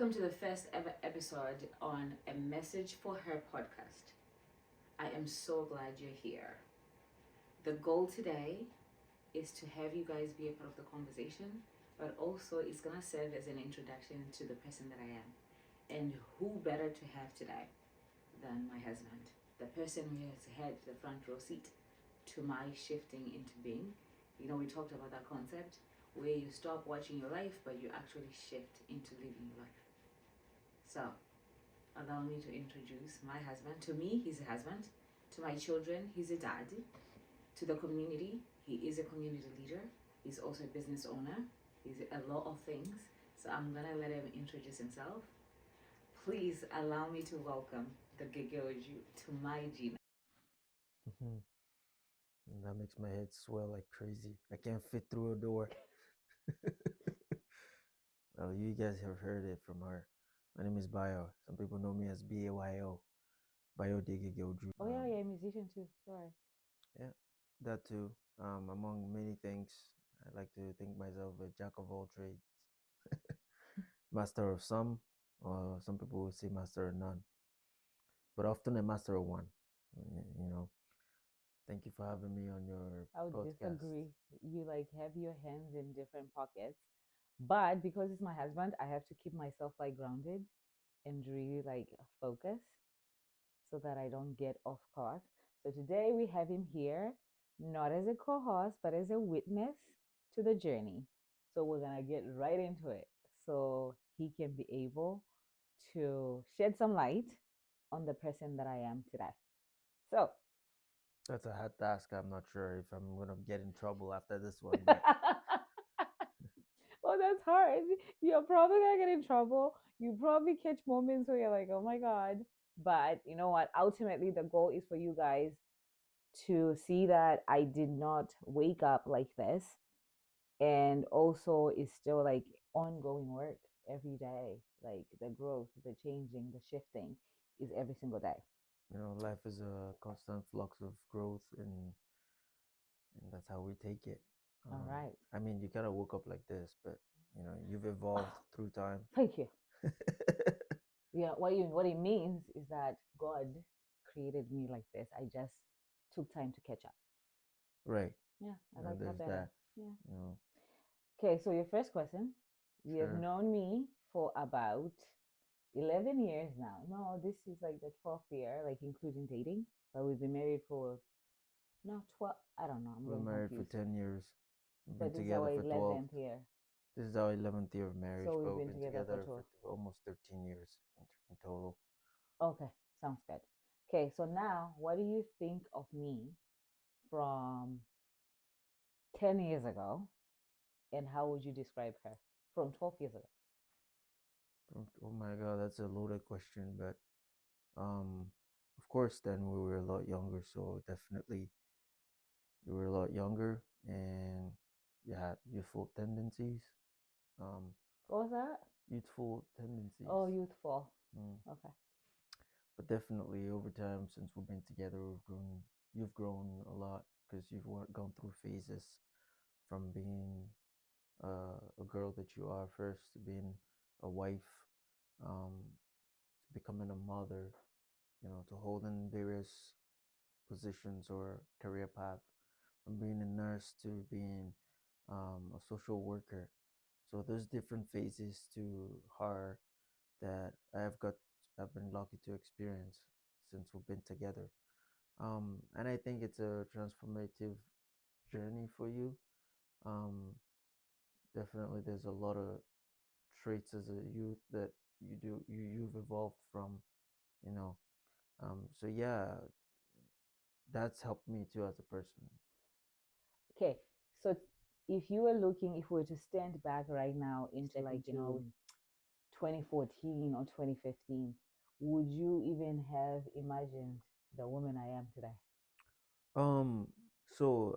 Welcome to the first ever episode on A Message for Her podcast. I am so glad you're here. The goal today is to have you guys be a part of the conversation, but also it's going to serve as an introduction to the person that I am. And who better to have today than my husband, the person who has had the front row seat to my shifting into being. You know, we talked about that concept where you stop watching your life, but you actually shift into living your life. So, allow me to introduce my husband. To me, he's a husband. To my children, he's a dad. To the community, he is a community leader. He's also a business owner. He's a lot of things. So I'm going to let him introduce himself. Please allow me to welcome the Gegeoju to my Gina. And that makes my head swell like crazy. I can't fit through a door. Well, you guys have heard it from her. My name is Bayo. Some people know me as Bayo. Bayo Gegeoju. Oh, yeah, you're a musician too. Sorry. Yeah, that too. Among many things, I like to think myself a jack of all trades, master of some, or some people would say master of none, but often a master of one. You know. Thank you for having me on your I would podcast. disagree. You like have your hands in different pockets. But because it's my husband, I have to keep myself like grounded and really like focus so that I don't get off course. So today we have him here, not as a co-host, but as a witness to the journey. So we're gonna get right into it so he can be able to shed some light on the person that I am today. So That's a hard task. I'm not sure if I'm gonna get in trouble after this one, but well, that's hard. You're probably gonna get in trouble. You probably catch moments where you're like, oh my God. But you know what? Ultimately, the goal is for you guys to see that I did not wake up like this. And also, it's still like ongoing work every day. Like the growth, the changing, the shifting is every single day. life is a constant flux of growth, and that's how we take it. All right. I mean, you kind of woke up like this, but you've evolved through time. Thank you. Yeah, what it means is that God created me like this. I just took time to catch up. Right. Yeah, I like that There's better. that. Yeah. You know, Okay, so your first question. You have sure. known me for about 11 years now. No, this is like the 12th year, like including dating. But we've been married for, no, 12. I don't know. I'm We're getting married for confused. 10 years. We've been But this is our together for 12. 11th year. This is our 11th year of marriage, So but we've we've been been together for together 12. for almost 13 years in total. Okay, sounds good. Okay, so now what do you think of me from 10 years ago? And how would you describe her from 12 years ago? Oh my God, that's a loaded question, but of course, then we were a lot younger, so definitely we were a lot younger, and you had youthful tendencies. Um, What was that? youthful tendencies. Oh, youthful. Mm. Okay. But definitely over time, since we've been together, you've grown a lot because gone through phases from being a girl that you are first to being a wife, to becoming a mother, to holding various positions or career path, from being a nurse to being a social worker. So there's different phases to her that I've been lucky to experience since we've been together. And I think it's a transformative journey for you. Um, Definitely, there's a lot of traits as a youth that you've evolved from, you know. So yeah, that's helped me too as a person. Okay. So if you were looking, if we were to stand back right now into Step like, into 2014 or 2015, would you even have imagined the woman I am today? um so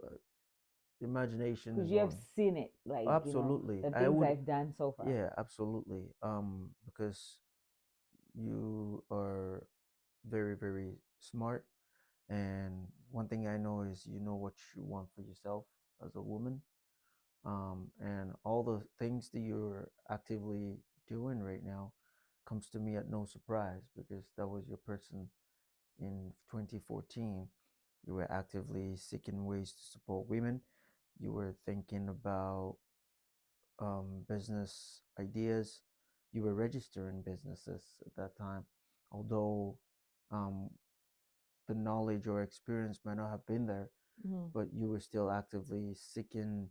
imagination Because is you have one. seen it, like, Absolutely. the I things would, I've done so far. yeah, absolutely. Because you are very, very smart. And one thing I know is you know what you want for yourself as a woman. And all the things that you're actively doing right now, comes to me at no surprise because that was your person in 2014. You were actively seeking ways to support women. You were thinking about business ideas. You were registering businesses at that time, although um, the knowledge or experience might not have been there, Mm-hmm. but you were still actively seeking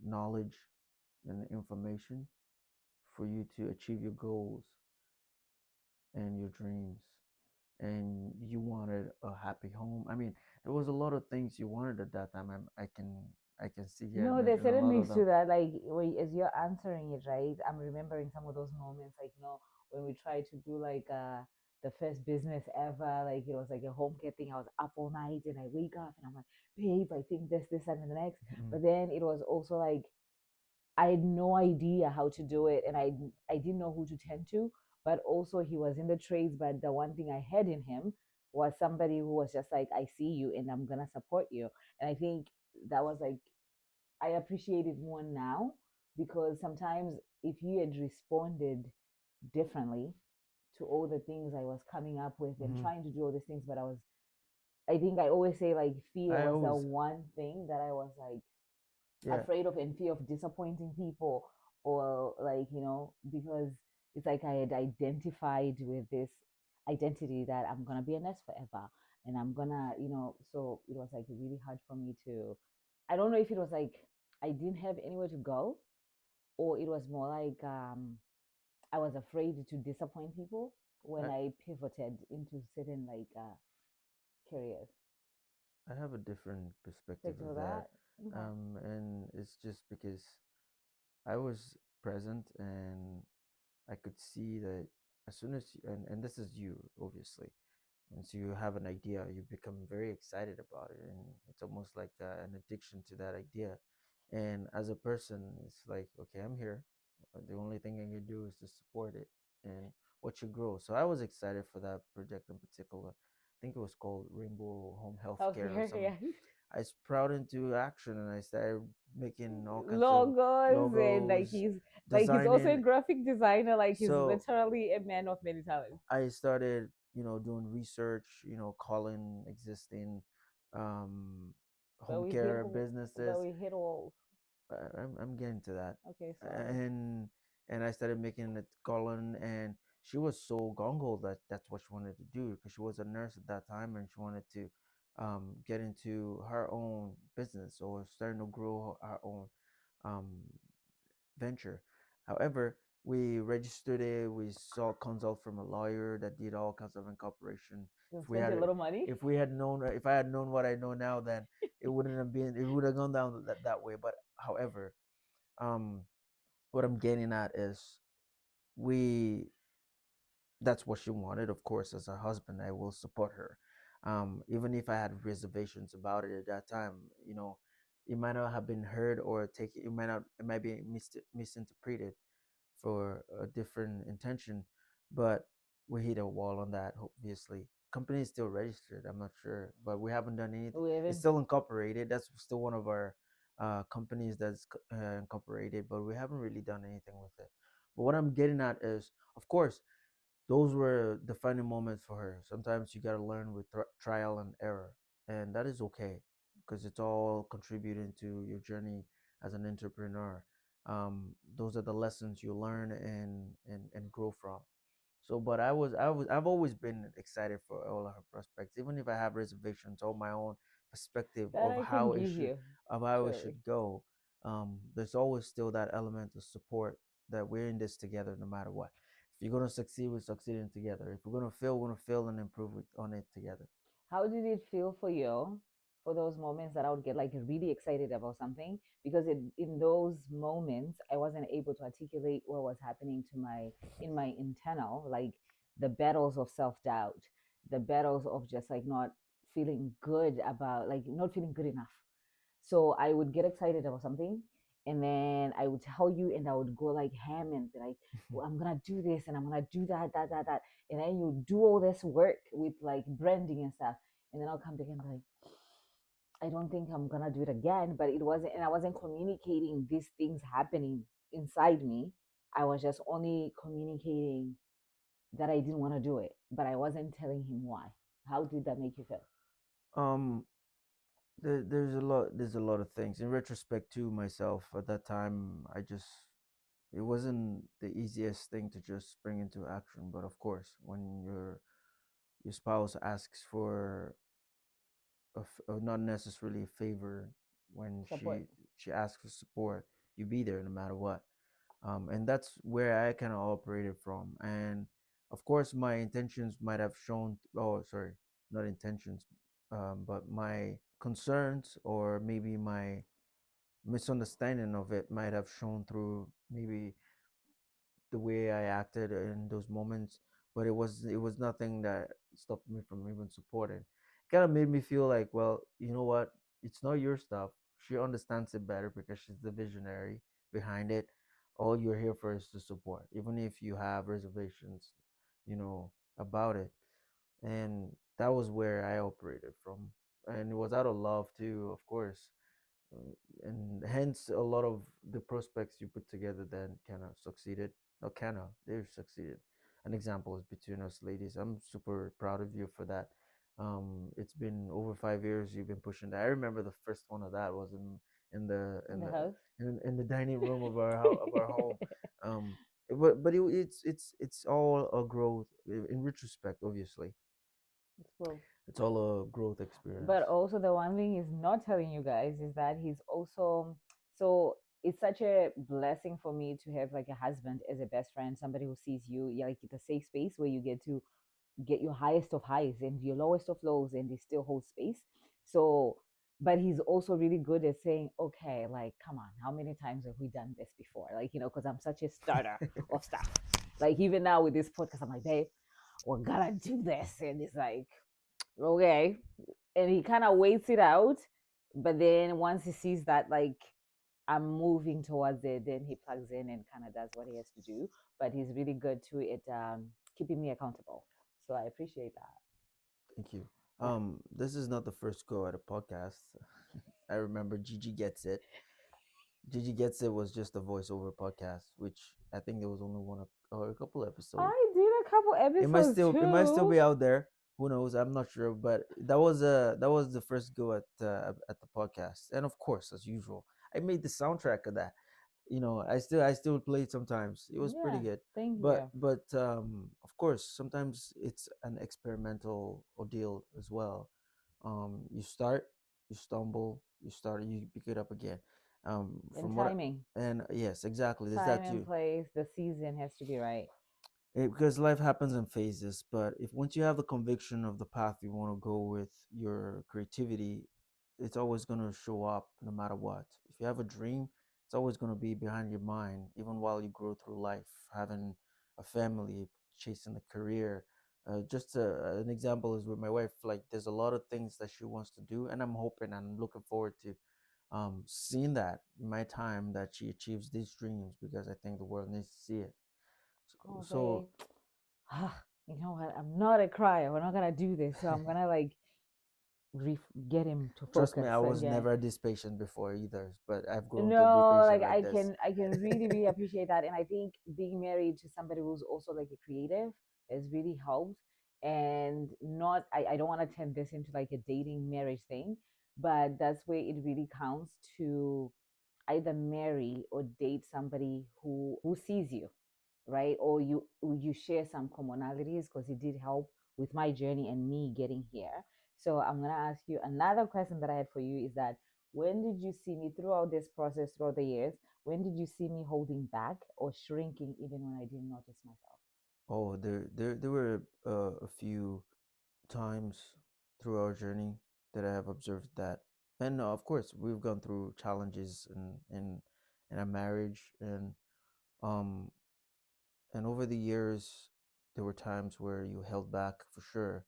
knowledge and information for you to achieve your goals and your dreams. And you wanted a happy home. I mean, there was a lot of things you wanted at that time. I can see here and No, there's mention a certain lot of things them. to that. Like as you're answering it, right? I'm remembering some of those moments, like when we tried to do like the first business ever. Like it was like a home care thing. I was up all night and I wake up and I'm like, babe, I think this, and the next. Mhm. But then it was also like I had no idea how to do it, and I didn't know who to turn to. But also he was in the trades. But the one thing I had in him was somebody who was just like, I see you and I'm gonna support you. And I think that was like I appreciate it more now because sometimes if you had responded differently to all the things I was coming up with and Mhm. trying to do all these things, but I think I always say like fear I was the always, one thing that I was like yeah, afraid of and fear of disappointing people or like, because it's like I had identified with this identity that I'm gonna be a nurse forever and I'm gonna, so it was like really hard for me to I don't know if it was like I didn't have anywhere to go or it was more like I was afraid to disappoint people when I, I pivoted into certain like careers. I have a different perspective Think of of that. that. Okay. And it's just because I was present and I could see that as soon as and this is you obviously. Once you have an idea, you become very excited about it, and it's almost like an addiction to that idea. And as a person, it's like, okay, I'm here. The only thing I can do is to support it and watch it grow. So I was excited for that project in particular. I think it was called Rainbow Home Healthcare or Healthcare, something. yeah. I sprouted into action and I started making all kinds of Logos and like logos, he's also a designing. graphic designer, like he's So literally a man of many talents. I started, doing research, calling existing um, But home we hit care but businesses. we hit walls. I'm getting to that, Okay, sorry. and I started making it calling, and she was so gung that that's what she wanted to do because she was a nurse at that time, and she wanted to get into her own business or starting to grow her own um, venture. However, we registered it. We sought consult from a lawyer that did all kinds of incorporation. You If we spent had, a little money. if we had known, if I had known what I know now, then it wouldn't have been. It would have gone down that way. But however, um, what I'm getting at is we. That's what she wanted. Of course, as a husband, I will support her. Even if I had reservations about it at that time, it might not have been heard or taken. It might not. It might be misinterpreted for a different intention, but we hit a wall on that. Obviously, company is still registered. I'm not sure, but we haven't done anything. We It's haven't. still incorporated. That's still one of our companies that's incorporated, but we haven't really done anything with it. But what I'm getting at is, of course, those were defining moments for her. Sometimes you got to learn with trial and error, and that is okay because it's all contributing to your journey as an entrepreneur. Those are the lessons you learn and grow from. So, but I've always been excited for all of her prospects, even if I have reservations on my own perspective That I can give you. of how it Surely. should go. There's always still that element of support that we're in this together, no matter what. If you're gonna succeed, we're succeeding together. If we're gonna fail and improve on it together. How did it feel for you for those moments that I would get like really excited about something? Because in those moments, I wasn't able to articulate what was happening to my in my internal, like the battles of self doubt, the battles of just like not feeling good about like not feeling good enough. So I would get excited about something and then I would tell you and I would go like ham and be like, well, I'm gonna do this and I'm gonna do that. And then you do all this work with like branding and stuff. And then I'll come back and be like, I don't think I'm gonna do it again. But it wasn't and I wasn't communicating these things happening inside me. I was just only communicating that I didn't want to do it, but I wasn't telling him why. How did that make you feel? Um, there's a lot of things. In retrospect, to myself at that time, it wasn't the easiest thing to just bring into action. But of course, when your spouse asks for not necessarily a favor, when Support. she asks for support, you be there no matter what. And that's where I kind of operated from. And of course, my intentions might have shown. Oh, sorry, not intentions, but my concerns or maybe my misunderstanding of it might have shown through maybe the way I acted in those moments. But it was nothing that stopped me from even supporting. It kind of made me feel like, well, you know what? It's not your stuff. She understands it better because she's the visionary behind it. All you're here for is to support, even if you have reservations, you know, about it. And that was where I operated from, and it was out of love too, of course. And hence a lot of the prospects you put together then kind of succeeded. No, kind of, they've succeeded. An example is between us ladies. I'm super proud of you for that. It's been over 5 years you've been pushing that. I remember the first one of that was in the In in the the house. in the dining room of of our home. um it's all a growth in retrospect. Obviously, It's cool. it's all a growth experience. But also the one thing he's not telling you guys is that he's also, so it's such a blessing for me to have like a husband as a best friend, somebody who sees you, yeah, like it's a safe space where you get to get your highest of highs and your lowest of lows, and they still hold space. So, but he's also really good at saying, okay, like, come on, how many times have we done this before? Like, because I'm such a starter of stuff. Like, even now with this podcast, I'm like, babe, we're gonna do this. And it's like, okay. And he kind of waits it out. But then once he sees that, like, I'm moving towards it, then he plugs in and kind of does what he has to do. But he's really good too at keeping me accountable. So I appreciate that. Thank you. Yeah. This is not the first go at a podcast. I remember Gigi Gets It. Gigi Gets It was just a voiceover podcast, which I think there was only or a couple episodes. I did a couple episodes It might still too. be out there. Who knows? I'm not sure, but that was the first go at the podcast. And of course, as usual, I made the soundtrack of that. I still play it sometimes. It was pretty Yeah. good. Thank But you. of course, sometimes it's an experimental ordeal as well. You start, you stumble, you pick it up again. And From what timing. and yes, exactly. There's Time that and too. place. The season has to be right. Because life happens in phases. But if once you have the conviction of the path you want to go with your creativity, it's always going to show up no matter what. If you have a dream, it's always going to be behind your mind, even while you grow through life, having a family, chasing a career. An example is with my wife. Like, there's a lot of things that she wants to do, and I'm hoping and looking forward to seeing that in my time that she achieves these dreams, because I think the world needs to see it. Oh, So babe. You know what? I'm not a crier. We're not gonna do this. So I'm gonna like get him to trust me, focus I was again. never this patient before either, but I've grown to be No, patient like like this. I can really, really appreciate that. And I think being married to somebody who's also like a creative has really helped. And not, I don't want to turn this into like a dating marriage thing, but that's where it really counts to either marry or date somebody who sees you, right? Or you share some commonalities, because it did help with my journey and me getting here. So I'm gonna ask you another question that I had for you is that, when did you see me throughout this process, throughout the years? When did you see me holding back or shrinking, even when I didn't notice myself? Oh, there were a few times through our journey that I have observed that. And of course, we've gone through challenges in our marriage, um and over the years, there were times where you held back for sure.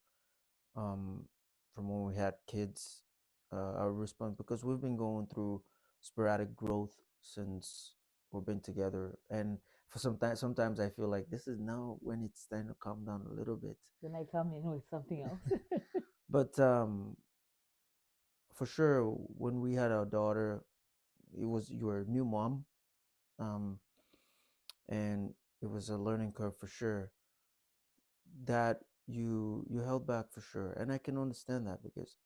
um, from when we had kids. Our response, because we've been going through sporadic growth since we've been together, and for sometimes I feel like this is now when it's time to calm down a little bit. Then I come in with something else. But for sure, when we had our daughter, it was your new mom. Um, and it was a learning curve for sure that you held back for sure, and I can understand that because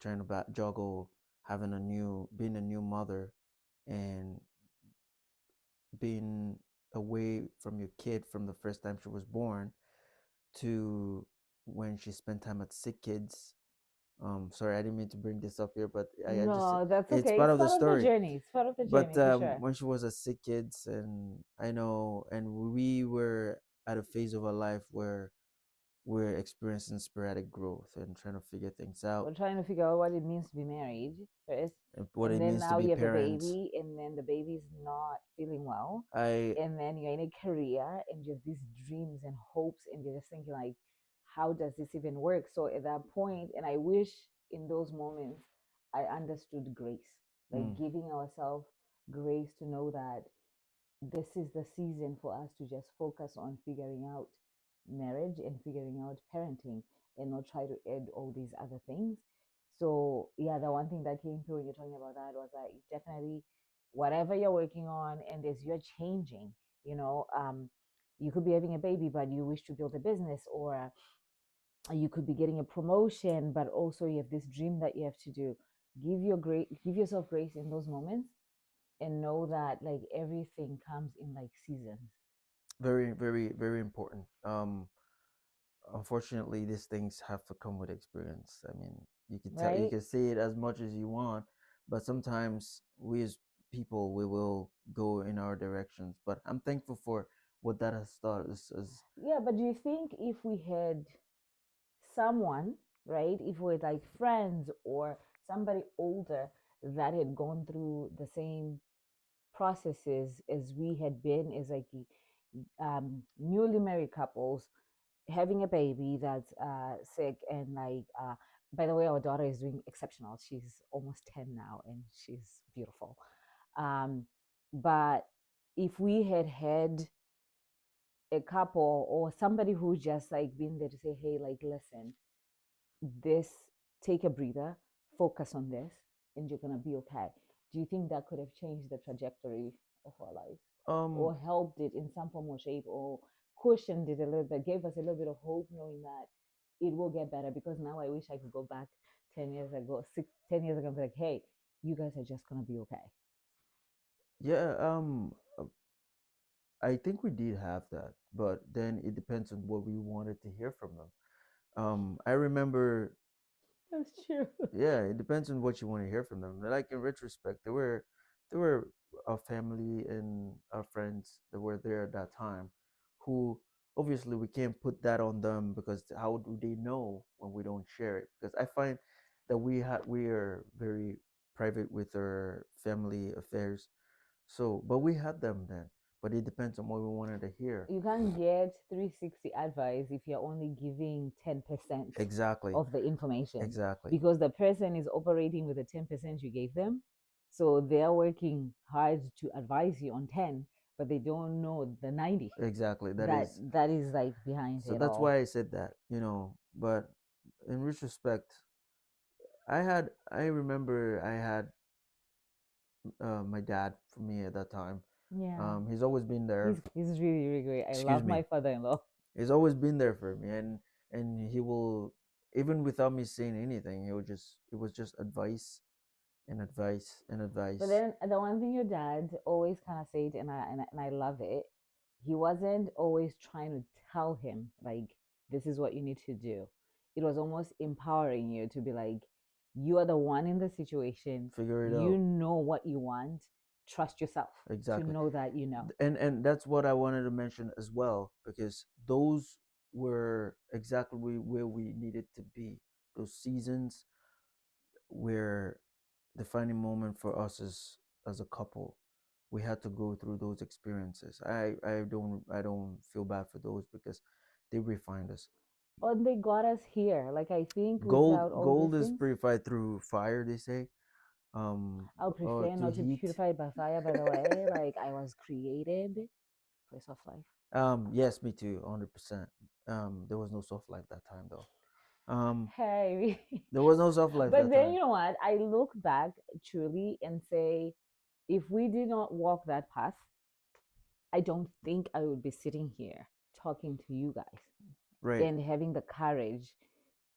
trying to juggle having a new being a new mother and being away from your kid from the first time she was born to when she spent time at sick kids. Sorry, I didn't mean to bring this up here, but I just No, that's it's okay. part It's of the part of the story. journey. It's part of the But journey for sure. when she was a sick kids, and I know, and we were at a phase of our life where we're experiencing sporadic growth and trying to figure things out, We're trying to figure out what it means to be married first, and what and it then means to now be you have the parents. baby, and then the baby's not feeling well, I and then you're in a career, and you have these dreams and hopes, and you're just thinking like, how does this even work? So at that point, and I wish in those moments I understood grace, like mm, giving ourselves grace to know that this is the season for us to just focus on figuring out marriage and figuring out parenting and not try to add all these other things. So yeah, the one thing that came through when you're talking about that was that you definitely whatever you're working on and as you're changing, you know, you could be having a baby but you wish to build a business, or you could be getting a promotion but also you have this dream that you have to do. Give yourself grace in those moments and know that like everything comes in like seasons, very, very, very important. Unfortunately, these things have to come with experience. I mean, you right? can say it as much as you want, but sometimes we as people we will go in our directions. But I'm thankful for what that has taught us. As Yeah, but do you think if we had someone, right, if we're like friends or somebody older that had gone through the same processes as we had been as like newly married couples having a baby that's sick and like by the way our daughter is doing exceptional, she's almost 10 now and she's beautiful, um, but if we had had a couple or somebody who just like been there to say hey like listen, this, take a breather, focus on this, and you're gonna be okay, do you think that could have changed the trajectory of our lives um or helped it in some form or shape or cushioned it a little bit, gave us a little bit of hope knowing that it will get better? Because now I wish I could go back 10 years ago, 10 years ago and be like, hey, you guys are just gonna be okay. yeah, I think we did have that, but then it depends on what we wanted to hear from them. I remember, That's true. yeah, it depends on what you want to hear from them. Like in retrospect, there were our family and our friends that were there at that time, who obviously we can't put that on them because how do they know when we don't share it? Because I find that we are very private with our family affairs. So, but we had them then. But it depends on what we wanted to hear. You can't get 360 advice if you're only giving 10% Exactly. of the information Exactly. because the person is operating with the 10% you gave them. So they're working hard to advise you on 10, but they don't know the 90 Exactly. That that is. that is like behind So it that's all. why I said that, but in retrospect, I remember I had my dad for me at that time. Yeah. He's always been there. He's really, really great. I Excuse love me. my father-in-law. He's always been there for me, and he will, even without me saying anything, it was just advice and advice and But advice. then the one thing your dad always kind of said, and I love it. He wasn't always trying to tell him like this is what you need to do. It was almost empowering you to be like, you are the one in the situation. Figure it You out. know what you want. Trust yourself to Exactly. know that you know. And that's what I wanted to mention as well, because those were exactly where we needed to be. Those seasons were defining moment for us as a couple. We had to go through those experiences. I don't feel bad for those because they refined us. And they got us here. Like I think Gold without all these gold is things, purified through fire, they say. I'll Or prefer through not to be heat. purified by fire, by the way. Like I was created for soft life. Yes, me too, 100%. There was no soft life that time though. Um, Hey. there was no soft life But that then time. you know what? I look back truly and say, if we did not walk that path, I don't think I would be sitting here talking to you guys Right. and having the courage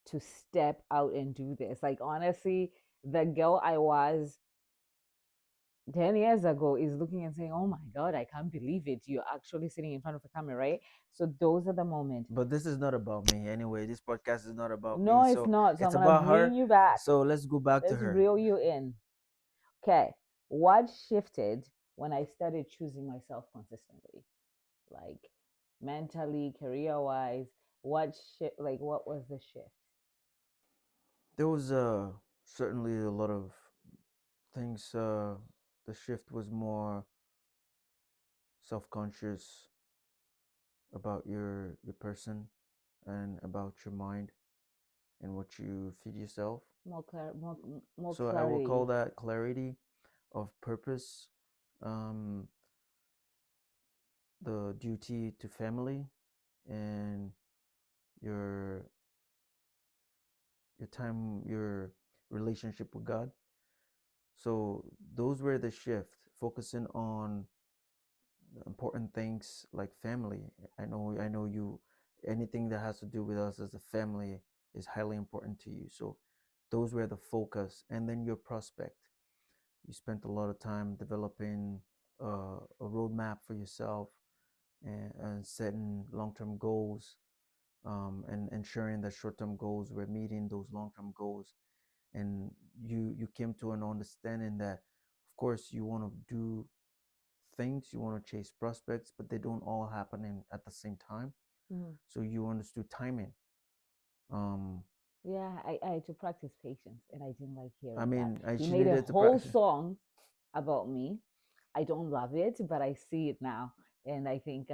to step out and do this. Like, honestly, the girl I was 10 years ago is looking and saying, "Oh my God, I can't believe it. You're actually sitting in front of a camera," right? So, those are the moments. But this is not about me anyway. This podcast is not about No, me. it's So not. So, I'm it's going to about bring her. you back. So let's go back to Let's her. reel you in. Okay. What shifted when I started choosing myself consistently? Like mentally, career wise, what was the shift? There was certainly a lot of things. The shift was more self-conscious about your person and about your mind and what you feed yourself. More So I will call clarity. that clarity of purpose, um, the duty to family, and your your relationship with God. So those were the shift, focusing on important things like family. I know you. Anything that has to do with us as a family is highly important to you. So those were the focus, and then your prospect. You spent a lot of time developing a roadmap for yourself and setting long-term goals, and ensuring that short-term goals were meeting those long-term goals. And you came to an understanding that, of course, you want to do things, you want to chase prospects, but they don't all happen at the same time. Mhm. So you understood timing. Um, Yeah, I had to practice patience, and I didn't like I hearing that. mean, He she made a needed to whole practice. song about me. I don't love it, but I see it now. And I think,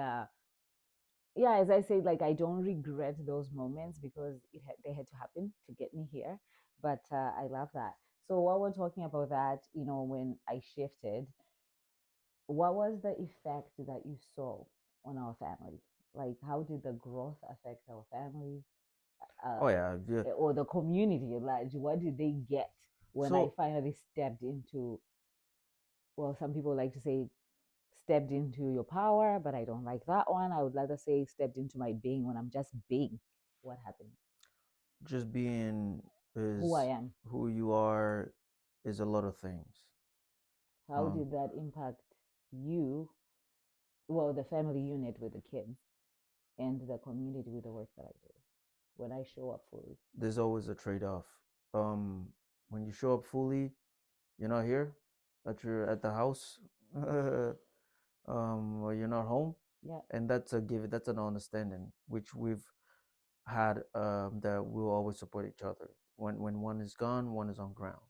yeah, as I said, like, I don't regret those moments because they had to happen to get me here. But I love that. So, while we're talking about that, when I shifted, what was the effect that you saw on our family? Like, how did the growth affect our family, Oh yeah, yeah. or the community at large? What did they get when I So finally stepped into, well, some people like to say stepped into your power, but I don't like that one. I would rather say stepped into my being when I'm just being. What happened? just being Who I is am. who you are is a lot of things. How Um, did that impact you? Well, the family unit with the kids and the community with the work that I do when I show up fully. there's always a trade-off. Um, when you show up fully, you're not here, that you're at the house, or you're not home, Yeah, and that's a give. That's an understanding which we've had, that we'll always support each other. When one is gone, one is on ground.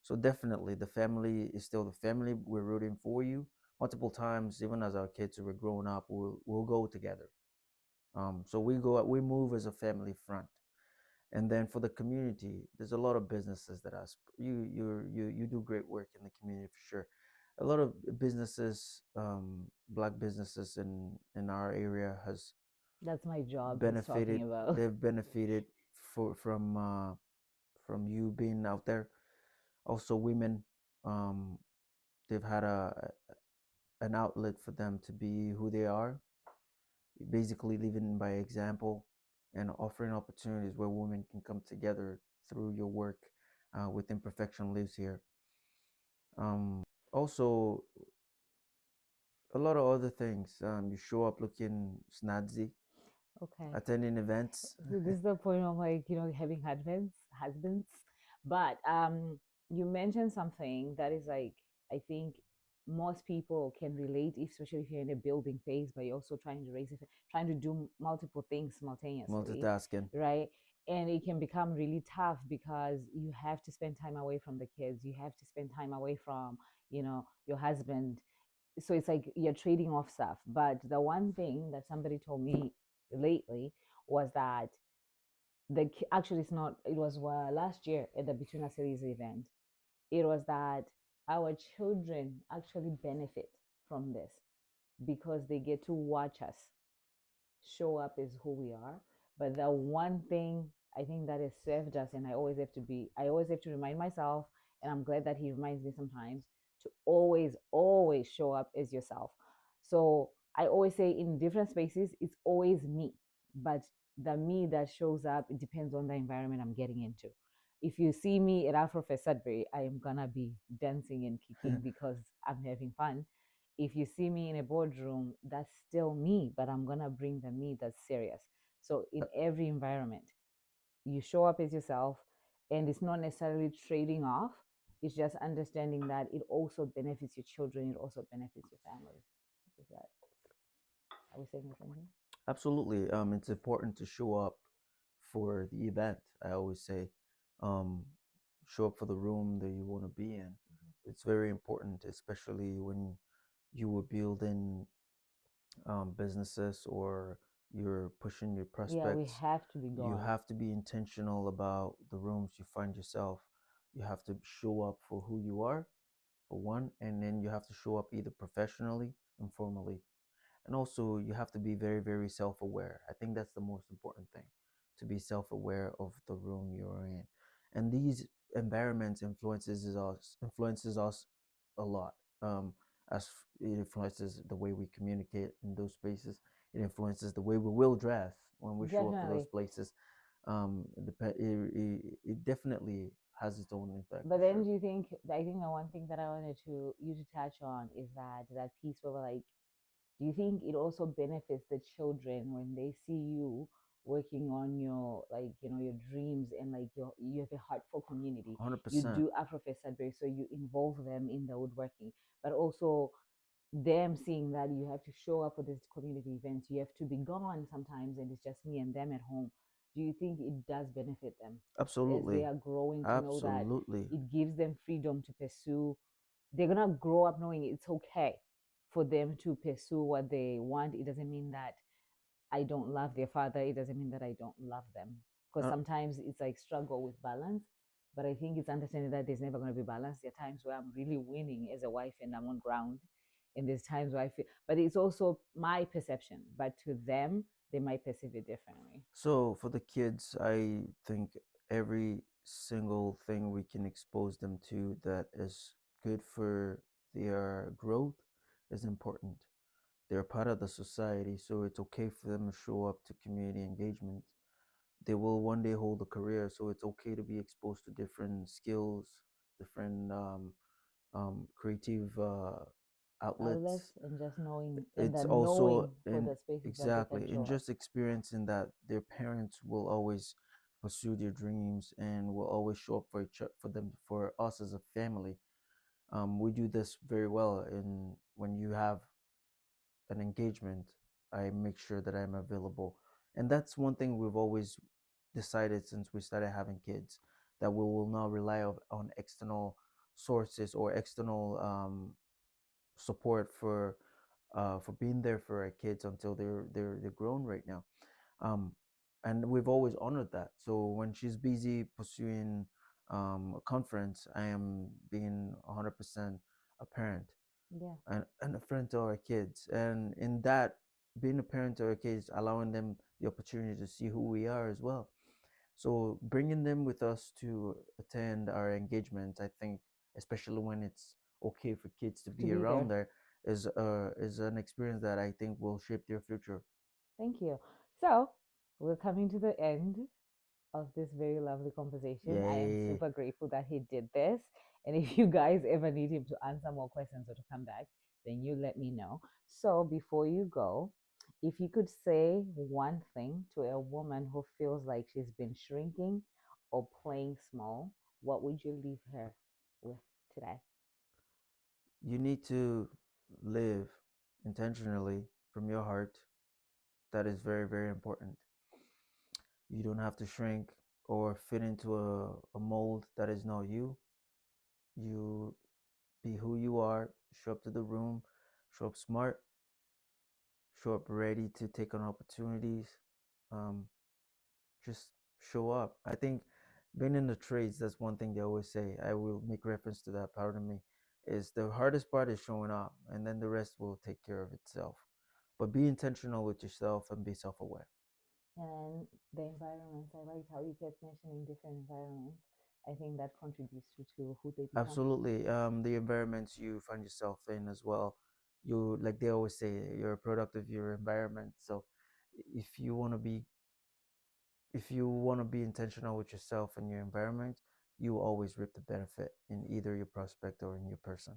So definitely, the family is still the family. We're rooting for you. Multiple times, even as our kids were growing up, we'll go together. So we move as a family front. And then for the community, there's a lot of businesses that you do great work in the community for sure. A lot of businesses, black businesses in our area has that's my job he's benefited. talking about. They've benefited for from you being out there. Also, women, um, they've had an outlet for them to be who they are, basically living by example and offering opportunities where women can come together through your work, with Imperfection Lives Here. Also, a lot of other things. You show up looking snazzy, Okay. attending events. So this is the point of, like, having husbands. But you mentioned something that is, like, I think most people can relate, especially if you're in a building phase, but you're also trying to trying to do multiple things simultaneously, Multitasking. right? And it can become really tough because you have to spend time away from the kids. You have to spend time away from, your husband. So it's like you're trading off stuff. But the one thing that somebody told me lately was that actually, it's not, it was last year at the Between Us Series event. It was that our children actually benefit from this because they get to watch us show up as who we are. But the one thing I think that has served us, and I always have to remind myself, and I'm glad that he reminds me sometimes, to always, always show up as yourself. So I always say in different spaces, it's always me, but the me that shows up, it depends on the environment I'm getting into. If you see me at Afrofest Sudbury, I am gonna be dancing and kicking because I'm having fun. If you see me in a boardroom, that's still me, but I'm gonna bring the me that's serious. So in every environment, you show up as yourself, and it's not necessarily trading off. It's just understanding that it also benefits your children, it also benefits your family. Is that, are we saying the same thing? Absolutely. It's important to show up for the event. I always say, um, show up for the room that you want to be in. It's very important, especially when you were building businesses or you're pushing your Yeah, we prospects. have to be You gone. have to be intentional about the rooms you find yourself. You have to show up for who you are, for one, and then you have to show up either professionally and formally. And also you have to be very, very self-aware. I think that's the most important thing, to be self-aware of the room you're in. And these environments influences us a lot. As it influences the way we communicate in those spaces, it influences the way we will dress when we show up to those Definitely. places. It definitely has its own impact, But for then sure. do you think, I think the one thing that I wanted to you to touch on is that piece where we're like, do you think it also benefits the children when they see you working on your, like, your dreams, and like you have a heart for community? You 100%. do Afrofest Sudbury, so you involve them in the woodworking, but also them seeing that you have to show up for these community events, you have to be gone sometimes, and it's just me and them at home. Do you think it does benefit them as they Absolutely. are growing to know that Absolutely. it gives them freedom to pursue? They're gonna grow up knowing it's okay for them to pursue what they want. It doesn't mean that I don't love their father. It doesn't mean that I don't love them. Because Uh, sometimes it's like struggle with balance. But I think it's understanding that there's never going to be balance. There are times where I'm really winning as a wife and I'm on ground. And there's times where I feel, but it's also my perception. But to them, they might perceive it differently. So for the kids, I think every single thing we can expose them to that is good for their growth is important. They're part of the society, so it's okay for them to show up to community engagement. They will one day hold a career, so it's okay to be exposed to different skills, different creative outlets. Outlets and just knowing, and It's the also knowing for in the spaces that they can exactly in show up. just experiencing that their parents will always pursue their dreams and will always show up for for them, for us as a family. We do this very well, and when you have an engagement, I make sure that I'm available. And that's one thing we've always decided since we started having kids, that we will not rely on external sources or external support for being there for our kids until they're grown right now. Um, and we've always honored that. So when she's busy pursuing a conference, I am being 100% a parent Yeah. and a friend to our kids. And in that, being a parent to our kids, allowing them the opportunity to see who we are as well. So bringing them with us to attend our engagements, I think, especially when it's okay for kids to To be be around there. there, is an experience that I think will shape their future. Thank you. So we're coming to the end of this very lovely conversation. I am Yay! super grateful that he did this. And if you guys ever need him to answer more questions or to come back, then you let me know. So before you go, if you could say one thing to a woman who feels like she's been shrinking or playing small, what would you leave her with today? You need to live intentionally from your heart. That is very, very important. You don't have to shrink or fit into a mold that is not you. You be who you are, show up to the room, show up smart, show up ready to take on opportunities. Um, just show up. I think being in the trades, that's one thing they always say. I will make reference to that part of me. Is the hardest part is showing up, and then the rest will take care of itself. But be intentional with yourself and be self aware. And the environments, I liked how you kept mentioning different environments. I think that contributes to who they become. Absolutely. The environments you find yourself in as well. you, like they always say, you're a product of your environment. So if you want to be if you want to be intentional with yourself and your environment, you will always reap the benefit in either your prospect or in your person.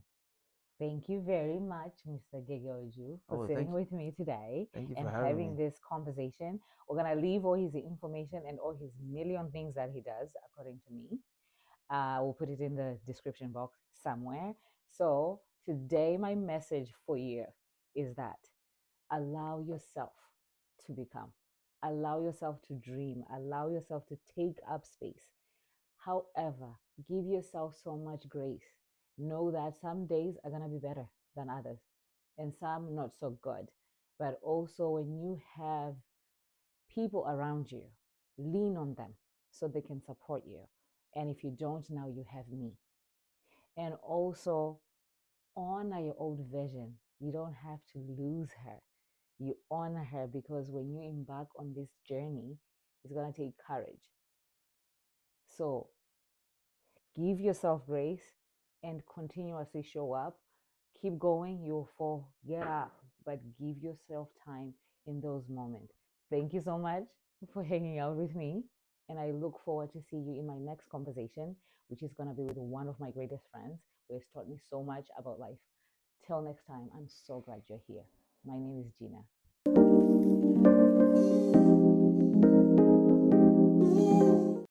Thank you very much, Mr. Gegeoju, for Oh, sitting with me today thank you and for having me. having this conversation. We're gonna leave all his information and all his million things that he does, according to me. We'll put it in the description box somewhere. So today, my message for you is that allow yourself to become, allow yourself to dream, allow yourself to take up space. However, give yourself so much grace. Know that some days are going to be better than others and some not so good. But also, when you have people around you, lean on them so they can support you. And if you don't, now you have me. And also, honor your old vision. You don't have to lose her. You honor her because when you embark on this journey, it's going to take courage. So give yourself grace and continuously show up. Keep going, you'll fall, get up, but give yourself time in those moments. Thank you so much for hanging out with me. And I look forward to see you in my next conversation, which is going to be with one of my greatest friends who has taught me so much about life. Till next time, I'm so glad you're here. My name is Gina.